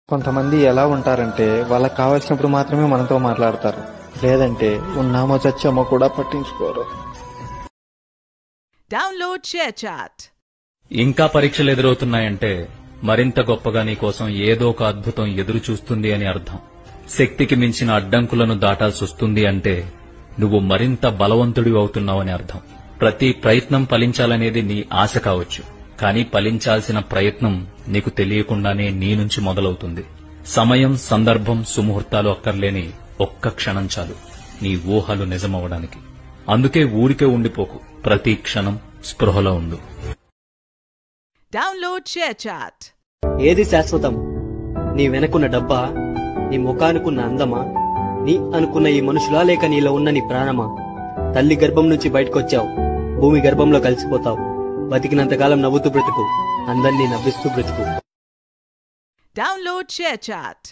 కొంతమంది ఎలా ఉంటారంటే వాళ్ళకి కావాల్సినప్పుడు మాత్రమే మనతో మాట్లాడతారు, లేదంటే ఉన్నామో చచ్చామో కూడా పట్టించుకోరు. Download ShareChat. ఇంకా పరీక్షలు ఎదురవుతున్నాయంటే మరింత గొప్పగా నీకోసం ఏదో ఒక అద్భుతం ఎదురు చూస్తుంది అని అర్థం. శక్తికి మించిన అడ్డంకులను దాటాల్సొస్తుంది అంటే నువ్వు మరింత బలవంతుడివి అవుతున్నావని అర్థం. ప్రతి ప్రయత్నం ఫలించాలనేది నీ ఆశ కావచ్చు, కానీ ఫలించాల్సిన ప్రయత్నం నీకు తెలియకుండానే నీ నుంచి మొదలవుతుంది. సమయం, సందర్భం, సుముహూర్తాలు అక్కర్లేని ఒక్క క్షణం చాలు నీ ఊహలు నిజమవడానికి. అందుకే ఊరికే ఉండిపోకు, ప్రతి క్షణం స్పృహలో ఉండు. Download ShareChat. ఏది శాశ్వతం? నీ వెనకున్న డబ్బా, నీ ముఖానుకున్న అందమా, నీ అనుకున్న ఈ మనుషులా, లేక నీలో ఉన్న నీ ప్రాణమా? తల్లి గర్భం నుంచి బయటకొచ్చావు, భూమి గర్భంలో కలిసిపోతావు. బతికినంతకాలం నవ్వుతూ బ్రతుకు, అందరినీ నవ్విస్తూ బ్రతుకు. Download ShareChat.